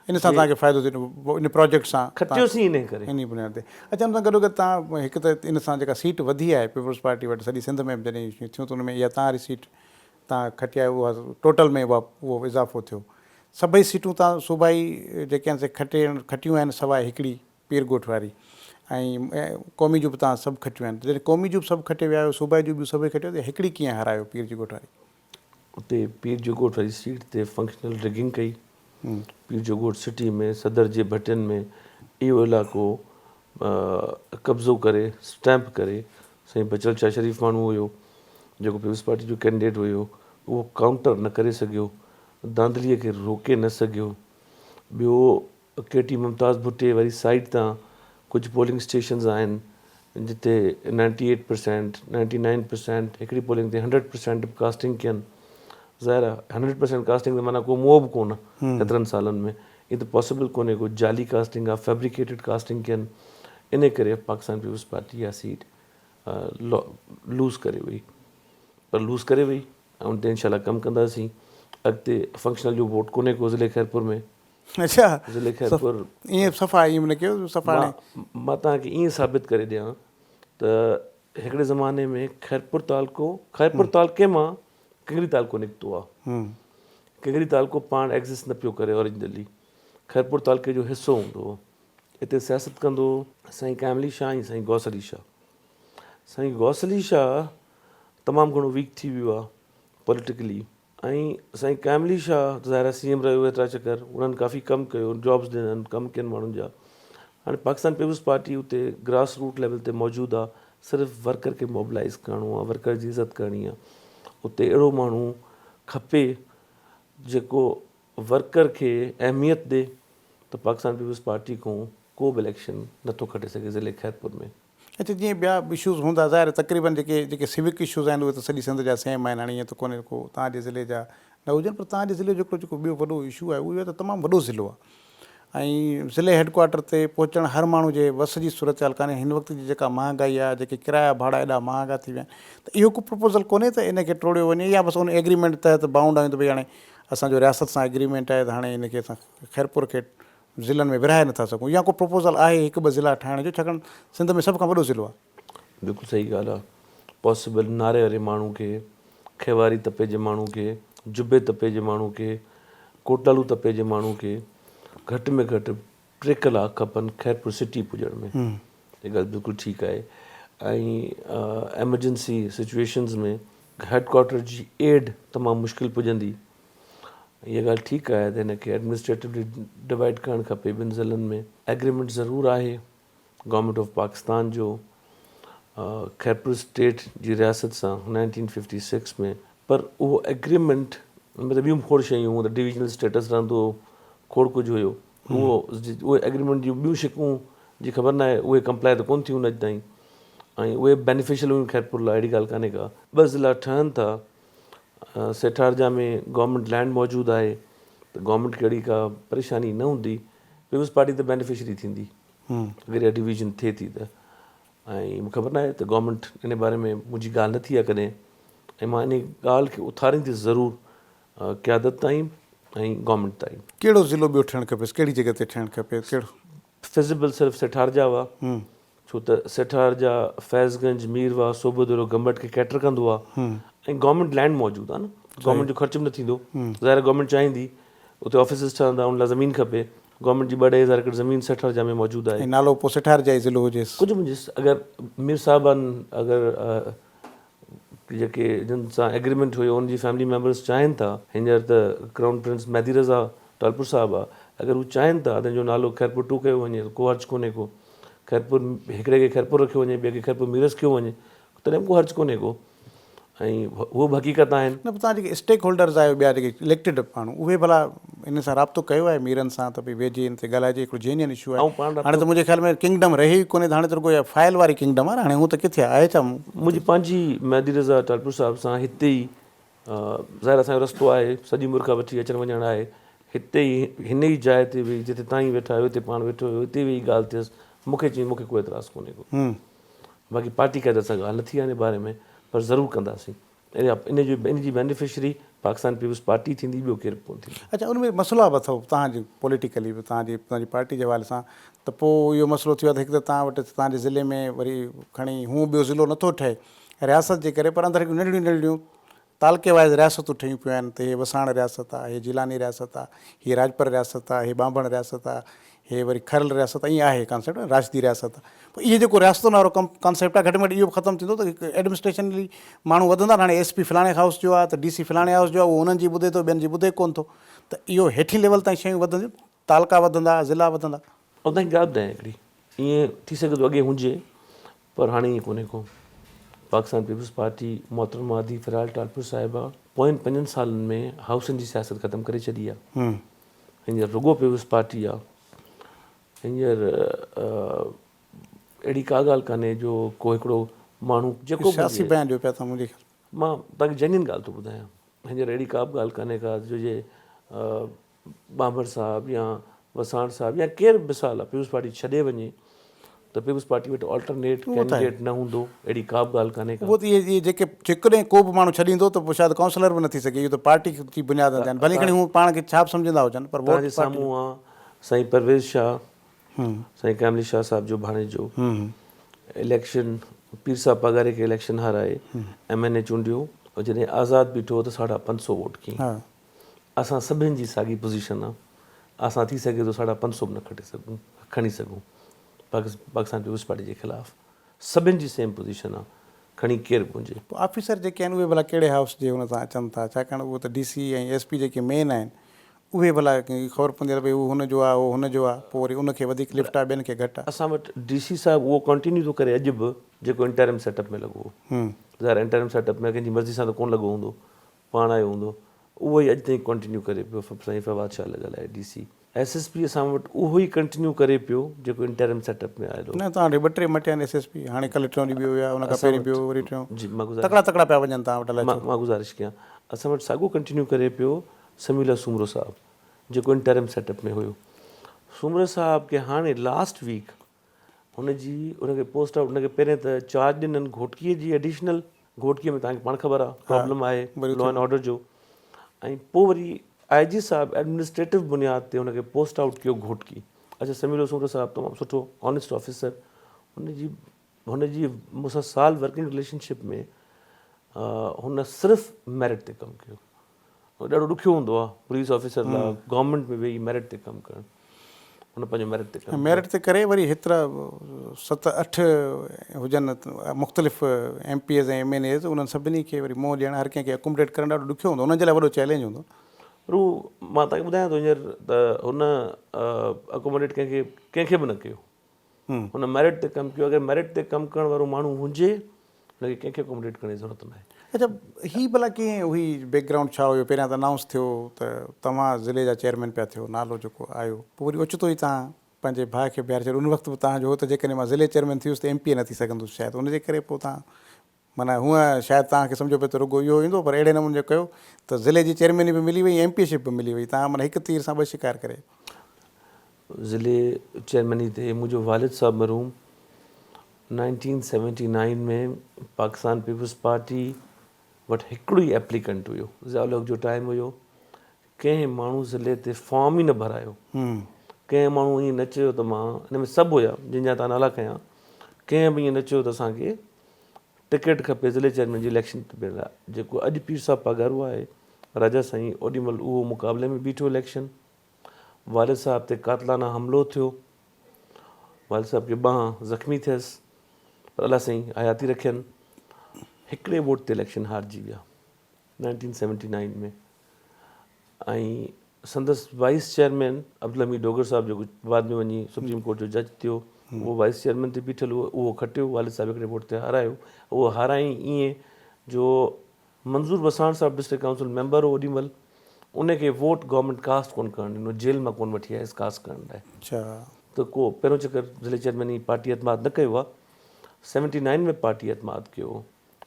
इन सां तव्हांखे फ़ाइदो थियो इन प्रोजेक्ट सां
खटियोसीं इन करे।
इन बुनियाद ते। अच्छा, हुन सां गॾोगॾु तव्हां हिकु त इन सां जेका सीट वधी आहे पीपुल्स पार्टी वटि सॼी सिंध में जॾहिं थियूं त उन में इहा तव्हां वारी सीट तव्हां खटिया, उहा टोटल में उहो इज़ाफ़ो थियो। सभई सीटूं तव्हां सूबाई जेके आहिनि से खटियूं आहिनि सवाइ हिकिड़ी पीर ॻोठ वारी, ऐं क़ौमी जूं बि तव्हां सभु खटियूं आहिनि। जॾहिं क़ौमी जूं बि सभु खटे विया आहियो, सूबाई जूं बि सभई खटियो, त हिकिड़ी कीअं हारायो पीर जी ॻोठ वारी?
उते पीर जो ॻोठ वारी सीट ते फंक्शनल रिगिंग कई। पीर जो ॻोठ सिटी में सदर जे भटियुनि में इहो इलाइक़ो कब्ज़ो करे, स्टैंप करे साईं बचल शाह शरीफ़ माण्हू हुयो जेको पीपल्स पार्टी जो कैंडिडेट हुयो, उहो काउंटर न करे सघियो, धांधलीअ खे रोके न सघियो। ॿियो केटी मुमताज़ भुट्टे वारी साइड तां कुझु पोलिंग स्टेशन्स आहिनि जिते 98%, 99%, हिकिड़ी पोलिंग ते 100% कास्टिंग कयनि। ज़ाहिर आहे 100% कास्टिंग त माना को मोह बि कोन हेतिरनि सालनि में, इहे त पॉसिबल कोन्हे, को जाली कास्टिंग आहे, फैब्रिकेटेड कास्टिंग कयनि। इन करे पाकिस्तान पीपल्स पार्टी इहा सीट लूज़ करे वई, पर लूज़ करे वई ऐं उन ते इनशाला कमु कंदासीं। अॻिते फंक्शनल जो वोट कोन्हे को ज़िले खैरपुर में।
अच्छा,
ज़िले खैरपुर
ईअं सफ़ा ईअं न कयो सफ़ा
मां तव्हांखे ईअं साबित करे ॾियां त हिकिड़े ज़माने में खैरपुर तालुके मां किंगरी तालुको निकितो आहे। किंगरी तालुको पाण एग्ज़िस्ट न पियो करे ओरिजिनली, खैरपुर तालुके जो हिसो हूंदो हो। हिते सियासत कंदो साईं कैमली शाह ऐं साईं गौस अली शाह। साईं गौस अली शाह तमामु घणो वीक थी वियो आहे पॉलिटिकली, ऐं साईं कैमली शाह ज़ाहिर CM रहियो एतिरा चकर, उन्हनि काफ़ी कमु कयो, जॉब्स ॾिननि, कमु कयनि माण्हुनि जा। हाणे पाकिस्तान पीपल्स पार्टी उते ग्रास रूट लेवल ते मौजूदु आहे, सिर्फ़ु वर्कर खे मोबिलाइज़ करिणो आहे, वर्कर जी इज़त करणी आहे। उते अहिड़ो माण्हू खपे जेको वर्कर खे अहमियत ॾे, त पाकिस्तान पीपल्स पार्टी खां को बि इलेक्शन नथो खटे सघे ज़िले खैरपुर में।
अच्छा, जीअं ॿिया इशूज़ हूंदा ज़ाहिर तक़रीबन जेके सिविक इशूज़ आहिनि उहे त सॼी सिंध जा सेम आहिनि। हाणे ईअं त कोन्हे को तव्हांजे ज़िले जा न हुजनि, पर तव्हांजे ज़िले जो जेको ॿियो वॾो इशू आहे उहो त तमामु वॾो ज़िलो आहे ऐं ज़िले हेडक्वाटर ते पहुचणु हर माण्हू जे वस जी सूरत हाल कान्हे। हिन वक़्त जी जेका महांगाई आहे, जेके किराया भाड़ा एॾा महांगा थी विया आहिनि, त इहो को प्रपोज़ल कोन्हे त इन खे टोड़ियो वञे, या बसि उन एग्रीमेंट तहत बाउंड आहियूं त भई हाणे असांजो रियासत सां एग्रीमेंट आहे त हाणे इनखे असां खैरपुर खे ज़िलनि में विरहाए नथा सघूं, या को प्रपोज़ल आहे हिकु ॿ ज़िला ठाहिण जो, छाकाणि सिंध में सभ खां वॾो ज़िलो आहे।
बिल्कुलु सही ॻाल्हि आहे। पॉसिबल नारे वारे माण्हू खे, खेवारी तपे जे माण्हू खे, जुबे तपे जे माण्हू खे, कोटालू तपे जे माण्हू खे घटि में घटि 3 कलाक खपनि खैरपुर सिटी पुॼण में। इहा ॻाल्हि बिल्कुलु ठीकु आहे। ऐं एमरजेंसी सिचुएशन्स में हेडक्वाटर जी एड तमामु मुश्किल पुॼंदी। इहा ॻाल्हि ठीकु आहे त हिनखे एडमिनिस्ट्रेटिवली डिवाइड करणु खपे ॿिनि ज़िलनि में। एग्रीमेंट ज़रूरु आहे गवर्नमेंट ऑफ पाकिस्तान जो खैरपुर स्टेट जी रियासत सां 1956 में, पर उहो एग्रीमेंट मतिलबु ॿियूं खोड़ शयूं, त डिविजनल स्टेटस रहंदो, खोड़ कुझु हुयो। उहे एग्रीमेंट जूं ॿियूं शिकूं जी ख़बर न आहे, उहे कंप्लाई त कोन्ह थियूं अॼु ताईं, ऐं उहे बेनिफिशियल हुयूं खैरपुर लाइ, अहिड़ी ॻाल्हि कान्हे का। 2 ज़िला ठहनि था, सेठारजा में गवर्नमेंट लैंड मौजूदु आहे, त गवर्नमेंट खे अहिड़ी का परेशानी न हूंदी, पीपल्स पार्टी त बेनिफिशरी थींदी अगरि इहा डिवीजन थिए थी त। ऐं मूंखे ख़बर न आहे त गवर्नमेंट इन बारे में मुंहिंजी ॻाल्हि न थी आहे कॾहिं, ऐं मां इन ॻाल्हि खे उथारींदुसि ज़रूरु क़यादत ताईं ऐं गवर्नमेंट ताईं।
कहिड़ो ज़िलो ॿियो ठहिणु खपेसि, कहिड़ी जॻह ते ठहिणु खपे, कहिड़ो
फिज़िबल सिर्फ़ु सेठारजा हुआ, छो त सेठारजा, फैज़गंज, मीरवा, सोबोदरो, गंबट खे कैटर कंदो आहे, ऐं गवर्नमेंट लैंड मौजूदु आहे न, गवर्नमेंट जो ख़र्च बि न थींदो। ज़ाहिर गवर्नमेंट चाहींदी उते ऑफिसिस ठहंदा, उन लाइ ज़मीन खपे, गवर्नमेंट जी 2-2 एकड़ ज़मीन सेठारजा में मौजूदु आहे।
नालो पोइ सेठारजा ई ज़िलो हुजेसि
कुझु मुंहिंजे अगरि मीर साहिबान अगरि जेके जिन सां एग्रीमेंट हुयो उनजी फैमिली मेम्बर्स चाहिनि था, हींअर त क्राउन प्रिंस मेहदी रज़ा टालपुर साहिबु आहे, अगरि हू चाहिनि था त हिनजो नालो खैरपुर 2 कयो वञे, को हर्ज़ु कोन्हे को। खैरपुर हिकिड़े खे खैरपुर रखियो वञे, ॿिए खे खैरपुर मीरस कयो वञे, तॾहिं को हर्ज़ु कोन्हे को। ऐं उहो बि हक़ीक़त आहिनि।
न, तव्हां जेके स्टेक होल्डर्स आहियो, ॿिया जेके इलेक्टेड माण्हू, उहे भला इन सां राब्तो कयो आहे मीरनि सां त भई वेझे इन ते ॻाल्हाइजे, हिकिड़ो जेन्युइन इशू आहे। हाणे त मुंहिंजे ख़्याल में किंगडम रही ई कोन्हे, हाणे त रुॻो इहा फाइल वारी किंगडम आहे, हाणे हू त किथे आहे छा?
मुंहिंजी पंहिंजी मेहदी रज़ा टालपुर साहिब सां हिते ई ज़ाहिर असांजो रस्तो आहे, सॼी मुल्क खां वठी अचणु वञणु आहे, हिते ई हिन ई जाइ ते वेही जिते तव्हां ई वेठा आहियो, हिते पाण वेठो हुयो, हिते वेही ॻाल्हि थियसि, मूंखे चई मूंखे कोई एतिराज़ु कोन्हे को। बाक़ी पार्टी क़यादत सां ॻाल्हि न थी आहे हिन बारे में, पर ज़रूरु कंदासीं। इन जी बेनिफिशरी पाकिस्तान पीपल्स पार्टी थींदी, ॿियो केरु कोन्ह थींदो।
अच्छा, उनमें मसइला बि अथव तव्हांजी पॉलिटिकली बि, तव्हांजी पार्टी जे हवाले सां, त पोइ इहो मसइलो थी वियो त हिकु त तव्हां वटि तव्हांजे ज़िले में वरी खणी हूअं ॿियो ज़िलो नथो ठहे रियासत जे करे, पर अंदरि नंढियूं नंढियूं तालके वाइज़ रियासतूं ठहियूं पियूं आहिनि, त हीअ वसाण रियासत आहे, हीअ जिलानी रियासत आहे, हीअ राजपर रियासत आहे, हीअ बांभण रियासत आहे, हीअ वरी खरल रियासत, ईअं आहे कॉन्सेप्ट राजदी रियासत। पोइ इहे जेको रियासतुनि वारो कॉन्सेप्ट आहे, घटि में घटि इहो बि ख़तमु थींदो त हिकु एडमिनिस्ट्रेशनली माण्हू वधंदा। हाणे SP फलाणे हाउस जो आहे त DC फलाणे हाउस जो आहे, उहो उन्हनि जी ॿुधे थो, ॿियनि जी ॿुधे कोन्ह थो, त इहो हेठी लेवल ताईं शयूं वधंदियूं, तालका वधंदा, ज़िला वधंदा।
ऐं तव्हांजी ॻाल्हि ॿुधायां हिकिड़ी, ईअं थी सघे थो अॻे हुजे, पर हाणे ईअं कोन्हे को। पाकिस्तान पीपल्स पार्टी मोहतरमा आदि फ़िराल टालपुर साहिबा पोयनि 5 सालनि में हाउसनि जी सियासत ख़तमु करे छॾी आहे। हींअर रुगो पीपल्स पार्टी आहे। हींअर अहिड़ी का ॻाल्हि कान्हे जो को हिकिड़ो माण्हू जेको बि
सियासी
हुजे,
बयान ॾियो पिया तव्हां मुंहिंजे
मां तव्हांखे जेन्युइन ॻाल्हि थो ॿुधायां। हींअर अहिड़ी का बि ॻाल्हि कान्हे का जो जे बाबर साहब या वसाण साहब या केरु बि मिसाल आहे पीपल्स पार्टी छॾे वञे त पीपल्स पार्टी वटि ऑल्टरनेट कैंडिडेट न हूंदो, अहिड़ी का बि ॻाल्हि कान्हे का।
उहो त इहे जेके जेकॾहिं को बि माण्हू छॾींदो त पोइ शायदि काउंसलर बि न थी सघे। इहो त पार्टी जी बुनियाद ते आहिनि, भली खणी हू पाण खे छा बि सम्झंदा हुजनि पर
तव्हांजे साम्हूं आहे साईं परवेज़ शाह, साईं कैमली शाह साहब जो भाणे इलेक्शन पीर साहब पगारे खे इलेक्शन हाराए MNA चूंडियो, और जॾहिं आज़ाद बीठो त 550 वोट कयईं। असां सभिनि जी साॻी पोज़ीशन आहे। असां थी सघे थो 550 बि न खणी सघूं पाकिस्तान पीपल्स पार्टी जे ख़िलाफ़ु। सभिनि जी सेम पोज़ीशन आहे, खणी केरु बि हुजे।
ऑफिसर जेके आहिनि उहे भला कहिड़े हाउस जे हुन सां अचनि था, छाकाणि उहो त DC ऐं SP जेके मेन आहिनि उहे भला ख़बर पवंदी आहे भई हू हुनजो आहे, उहो हुनजो आहे, पोइ वरी उनखे वधीक लिफ्ट आहे, ॿियनि खे घटि आहे।
असां वटि DC साहिबु उहो कंटिन्यू थो करे अॼु बि जेको इंटरिम सेटअप में लॻो। ज़ाहिर इंटरिम सेटअप में कंहिंजी मर्ज़ी सां त कोन लॻो हूंदो, पाण आयो हूंदो। उहो ई अॼु ताईं कंटिन्यू करे पियो। साईं फवाद शाह लॻल आहे DC। SSP असां वटि उहो ई कंटिन्यू करे पियो जेको इंटरिम सेटअप में आयल हो।
न तव्हां वटि 2-3 मटिया आहिनि SSP, हाणे कल्ह 3 ॾींहुं ॿियो हुया, हुन खां पहिरीं ॿियो, वरी 3
जी मां
तकड़ा पिया वञनि तव्हां वटि।
मां गुज़ारिश कयां, असां वटि साॻियो कंटिन्यू करे पियो समीला सूमरो साहब जेको इंटरिम सेटअप में हुयो। सूमरो साहब खे हाणे लास्ट वीक उनखे पोस्ट आउट, उनखे पहिरें त चार्ज ॾिननि घोटकीअ जी, एडिशनल घोटकीअ में तव्हांखे पाण ख़बर आहे प्रॉब्लम आहे लॉ एंड ऑर्डर जो, ऐं पोइ वरी IG साहब एडमिनिस्ट्रेटिव बुनियाद ते हुनखे पोस्ट आउट कयो घोटकी। अच्छा, समीलो सूमरो साहब तमामु सुठो ऑनेस्ट ऑफिसर, हुनजी मूंसां साल वर्किंग रिलेशनशिप में हुन सिर्फ़ु मेरिट ते कमु कयो। ॾाढो ॾुखियो हूंदो आहे पुलिस ऑफिसर लाइ गवर्नमेंट में वेही मेरिट ते कमु करणु। हुन पंहिंजो मेरिट ते कमु
मेरिट ते करे वरी हेतिरा 7-8 हुजनि मुख़्तलिफ़ MPs ऐं MNAs, उन्हनि सभिनी खे वरी मुंहुं ॾियणु, हर कंहिंखे अकोमोडेट करणु ॾाढो ॾुखियो हूंदो, हुननि जे लाइ वॾो चैलेंज हूंदो।
पर उहो मां तव्हांखे ॿुधायां थो हींअर त हुन अकोमोडेट कंहिंखे बि न कयो। हुन मेरिट ते कमु कयो। अगरि मेरिट ते कमु करण वारो माण्हू हुजे हुनखे कंहिंखे अकोमोडेट करण जी ज़रूरत न आहे।
अच्छा, हीअ भला कीअं हुई, बैकग्राउंड छा हुयो? पहिरियां त अनाउंस थियो त तव्हां ज़िले जा चेयरमैन पिया थियो, नालो जेको आयो, पोइ वरी ओचितो ई तव्हां पंहिंजे भाउ खे ॿीहारे छॾियो। उन वक़्तु बि तव्हांजो हो त जेकॾहिं मां ज़िले चेयरमैन थी वियुसि त MP न थी सघंदुसि शायदि, उनजे करे पोइ तव्हां माना हूअं शायदि तव्हांखे सम्झो पियो त रुॻो इहो ईंदो, पर अहिड़े नमूने कयो त ज़िले जी चेयरमैनी बि मिली वई, MP शिप बि मिली वई। तव्हां माना हिकु तीर सां 2 शिकार करे।
ज़िले चेयरमैनी ते मुंहिंजो वालिद साहब मरहूम 1979 में पाकिस्तान पीपल्स पार्टी वटि हिकिड़ो ई एप्लीकेंट हुयो। ज़ियाउल जो टाइम हुयो, कंहिं माण्हू ज़िले ते फॉर्म ई न भरायो। कंहिं माण्हू ईअं न चयो त मां हिन में सभु हुया जंहिंजा तव्हां नाला खयां, कंहिं बि ईअं न चयो त असांखे टिकट खपे ज़िले चेयरमैन जी इलेक्शन लाइ। जेको अॼु पीर साहब पघारो आहे राजा साईं, ओॾीमहिल उहो मुक़ाबले में बीठो इलेक्शन। वालिद साहब ते कातलाना हमिलो थियो, वालिद साहब खे ॿांह ज़ख़्मी थियसि, पर अलाह साईं हयाती रखियनि। हिकिड़े वोट ते इलेक्शन हारिजी विया 1979 में। ऐं संदसि वाइस चेयरमैन अब्दुल हमीद डोगर साहब जेको बाद में वञी सुप्रीम कोर्ट जो जज थियो, उहो वाइस चेयरमैन ते बीठल हुओ, उहो खटियो। वालिद साहब हिकिड़े वोट ते हारायो। उहो हाराई ईअं जो मंज़ूर वसाण साहब डिस्ट्रिक्ट काउंसिल मेंबर हो ओॾीमहिल, उनखे वोट गवर्नमेंट कास्ट कोन करणु ॾिनो, जेल मां कोन वठी आयसि कास्ट करण लाइ।
अच्छा,
त को पहिरियों चकर ज़िले चेयरमैनी पार्टी एतमाद न कयो आहे। 79 में पार्टी एतमाद कयो,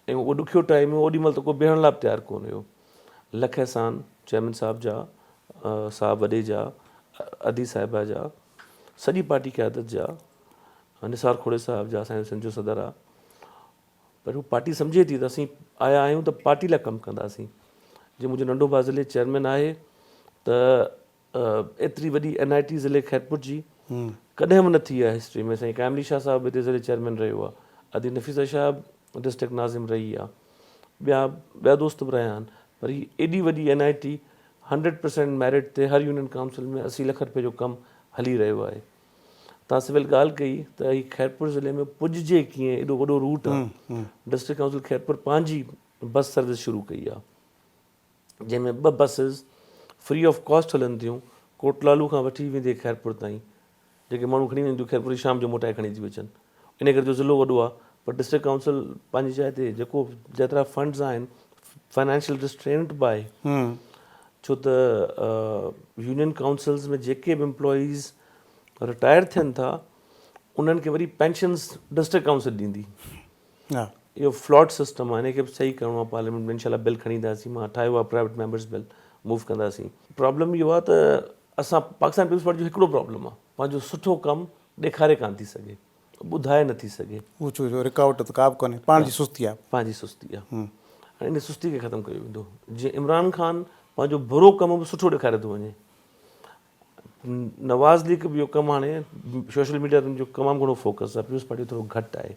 ऐं उहो ॾुखियो टाइम हुयो। ओॾीमहिल त को बीहण लाइ बि तयारु कोन हुयो। लख एहसान चेयरमैन साहब जा, साहब वॾे जा, अदी साहिबा जा, सॼी पार्टी क़यादत जा, निसार खोड़े साहब जा, असांजो संजू सदर आहे। पर हू पार्टी सम्झे थी त असीं आया आहियूं त पार्टी लाइ कमु कंदासीं। जीअं मुंहिंजो नंढो भाउ ज़िले चेयरमैन आहे त एतिरी वॾी NIT ज़िले खैरपुर जी कॾहिं बि न थी आहे हिस्ट्री में। साईं कैमली शाह साहब हिते ज़िले चेयरमैन रहियो आहे, अदी नफ़ीसा शाह डिस्ट्रिक्ट नाज़िम रही आहे, ॿिया दोस्त बि रहिया आहिनि। पर हीअ एॾी वॾी NIT 100% मेरिट ते हर यूनियन काउंसिल में 80 लख रुपए जो कमु हली रहियो आहे। तव्हां सिविल ॻाल्हि कई त हीअ खैरपुर ज़िले में पुॼिजे कीअं, एॾो वॾो रूट आहे। डिस्ट्रिक्ट काउंसिल खैरपुर पंहिंजी बस सर्विस शुरू कई आहे, जंहिंमें 2 बसिस फ्री ऑफ कॉस्ट हलनि थियूं, कोटलालू खां वठी वेंदे खैरपुर ताईं। जेके माण्हू खणी वेंदियूं खैरपुर शाम जो मोटाए खणी थी अचनि। इन करे जो ज़िलो वॾो आहे पर डिस्ट्रिक्ट काउंसिल पंहिंजी जाइ ते जेको जेतिरा फंड्स आहिनि फाइनेंशियल रिस्ट्रेंट बि आहे छो त यूनियन काउंसिल्स में जेके बि एम्प्लॉइज़ रिटायर थियनि था उन्हनि खे वरी पेंशन्स डिस्ट्रिक्ट काउंसिल ॾींदी
हा
इहो फ्लॉड सिस्टम आहे, हिनखे बि सही करिणो आहे पार्लियामेंट में इनशाला बिल खणी ईंदासीं, मां ठाहियो आहे प्राइवेट मेंबर्स बिल मूव कंदासीं। प्रॉब्लम इहो आहे त असां पाकिस्तान पीपल्स पार्टी जो हिकिड़ो प्रॉब्लम आहे, पंहिंजो सुठो कमु ॾेखारे कान थी सघे, ॿुधाए नथी सघे,
ऊंचो जो रिकावट त का बि कोन्हे, पाण जी सुस्ती आहे।
पंहिंजी सुस्ती आहे। हाणे इन सुस्ती खे ख़तमु कयो वेंदो जीअं इमरान ख़ान पंहिंजो बुरो कमु बि सुठो ॾेखारे थो वञे, नवाज़ लीग बि इहो कमु हाणे सोशल मीडिया ते जो तमामु घणो फोकस आहे, पीपल्स पार्टी थोरो घटि आहे,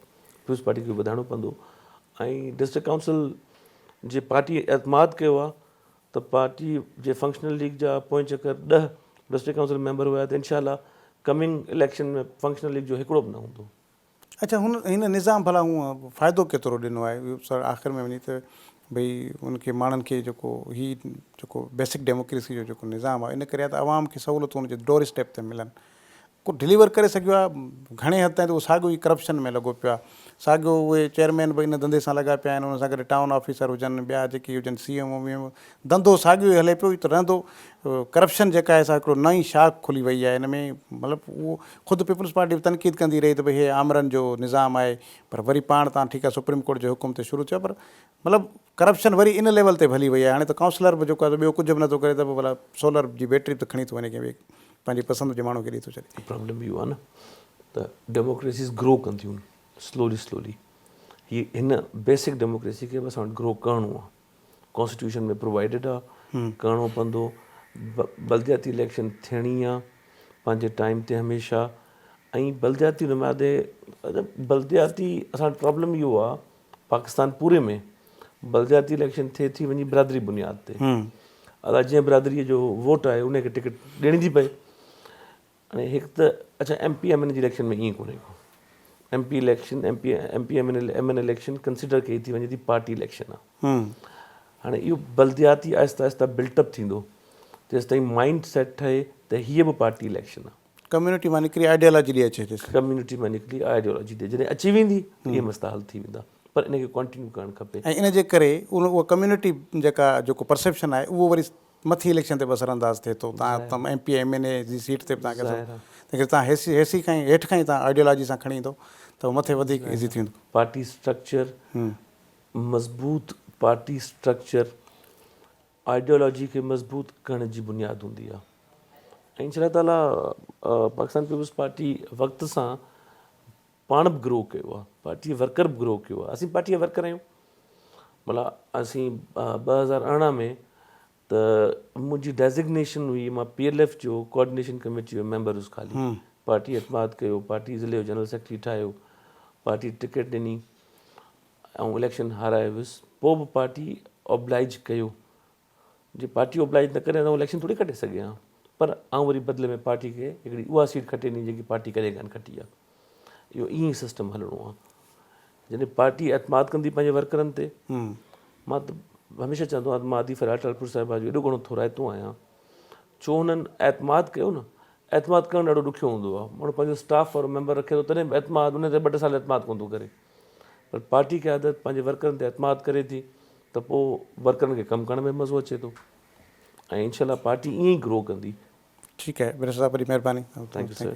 पीपल्स पार्टी खे वधाइणो पवंदो। ऐं डिस्ट्रिक्ट काउंसिल जे पार्टी एतमाद कयो आहे त पार्टी जे फंक्शनल लीग जा पोएं चकर 10 डिस्ट्रिक्ट काउंसिल मेंबर हुआ त इनशाला कमिंग इलेक्शन में फंक्शनल लीग जो हिकिड़ो बि न हूंदो।
अच्छा, हुन हिन निज़ाम भला हूअं फ़ाइदो केतिरो ॾिनो आहे इहो सर आख़िर में वञी त भई उनखे माण्हुनि खे जेको बेसिक डेमोक्रेसी जो जेको निज़ाम आहे इन करे त आवाम खे सहूलियतूं हुनजे डोर स्टेप ते मिलनि, को डिलीवर करे सघियो आहे, घणे हद ताईं त उहो साॻियो ई करप्शन में लॻो पियो आहे, साॻियो उहे चेयरमैन बि इन धंधे सां लॻा पिया आहिनि, उन सां गॾु टाउन ऑफिसर हुजनि, ॿिया जेके हुजनि CM धंधो साॻियो ई हले पियो, त रहंदो करप्शन जेका आहे सा हिकिड़ो नई शाख खुली वई आहे हिन में। मतिलबु उहो ख़ुदि पीपल्स पार्टी बि तनक़ीद कंदी रही त भई हे आमरन जो निज़ाम आहे, पर वरी पाण तव्हां ठीकु आहे सुप्रीम कोर्ट जे हुकुम ते शुरू थियो, पर मतिलबु करप्शन वरी इन लेवल ते हली वई आहे। हाणे त काउंसलर बि जेको आहे ॿियो कुझु बि नथो करे त भला सोलर जी बैटरी बि खणी थो वञे कंहिं पंहिंजी पसंदि जे माण्हू खे ॾेई थो छॾे।
प्रॉब्लम इहो आहे न त डेमोक्रेसीज़ ग्रो कंदियूं स्लोली, हीअ हिन बेसिक डेमोक्रेसी खे बि असां वटि ग्रो करिणो आहे, कॉन्स्टिट्यूशन में प्रोवाइडेड आहे, करिणो पवंदो। बल्दियाती इलेक्शन थियणी आहे पंहिंजे टाइम ते हमेशह, ऐं बल्दियाती नुमाइंदे बल्दियाती असां वटि प्रॉब्लम इहो आहे पाकिस्तान पूरे में बल्दियाती इलेक्शन थिए थी वञी बिरादरी बुनियाद ते, अलाए जंहिं बिरादरीअ जो वोट आहे उनखे टिकट ॾियणी थी पए। हाणे हिकु त अच्छा MPMN जी इलेक्शन में ईअं कोन्हे को, MP election MPMN election consider कई थी वञे थी पार्टी इलेक्शन आहे। हाणे इहो बल्दियाती आहिस्ता आहिस्ता बिल्टअप थींदो तेसि ताईं माइंड सेट ठहे त हीअ बि पार्टी इलेक्शन आहे,
कम्यूनिटी मां निकिरी आइडियोलॉजी ॾे अचे,
कम्यूनिटी मां निकिरी आइडियोलॉजी ॾे, जॾहिं अची वेंदी त इहे मसइला हल थी वेंदा, पर इनखे कंटिन्यू करणु खपे।
ऐं इन जे करे उहा कम्यूनिटी जेको परसेप्शन आहे उहो वरी मथी इलेक्शन ते बि असरअंदाज़ थिए थो। तव्हां MP MNA जी सीट ते बि तव्हांखे तव्हां हेसी खां हेठि खां ई तव्हां आइडियोलॉजी सां खणी ईंदो त मथे वधीक ईज़ी थींदो।
पार्टी स्ट्रक्चर मज़बूत, पार्टी स्ट्रक्चर आइडियोलॉजी खे मज़बूत करण जी बुनियादु हूंदी आहे। ऐं इंशाअल्लाह ताला पाकिस्तान पीपल्स पार्टी वक़्त सां पाण बि ग्रो कयो आहे, पार्टी वर्कर बि ग्रो कयो आहे। असीं पार्टी जा वर्कर आहियूं, भला असीं 2018 में त मुंहिंजी डेज़िग्नेशन हुई, मां PLF जो कोऑर्डिनेशन कमेटी जो मेंबर हुउसि ख़ाली, पार्टी एतमाद कयो, पार्टी ज़िले जो जनरल सेक्रेटरी ठाहियो, पार्टी टिकट ॾिनी ऐं इलेक्शन हाराए वियुसि, पोइ बि पार्टी ऑब्लाइज कयो, जे पार्टी ऑब्लाइज न करे त इलेक्शन थोरी खटे सघे हा, पर आउं वरी बदिले में पार्टी खे हिकिड़ी उहा सीट खटे ॾिनी जेकी पार्टी करे कान खटी आहे। इहो ईअं ई सिस्टम हलणो आहे, जॾहिं पार्टी एतमाद कंदी पंहिंजे वर्करनि ते। मां त हमेशह चवंदो आहियां, मां आदिफ राठौर साहिबा जो एॾो घणो थोराइतो आहियां, छो हुननि एतमाद कयो न, एतमाद करणु ॾाढो ॾुखियो हूंदो आहे, माण्हू पंहिंजो स्टाफ और मेंबर रखे थो तॾहिं बि एतमाद उन ते 2 साल एतमाद कोन थो करे, पर पार्टी खे आदत पंहिंजे वर्करनि ते एतमाद करे थी त पोइ वर्करनि खे कमु करण में मज़ो अचे थो, ऐं इंशाअल्लाह पार्टी ईअं ई ग्रो कंदी।
ठीकु आहे, वॾी महिरबानी।
Thank U sir.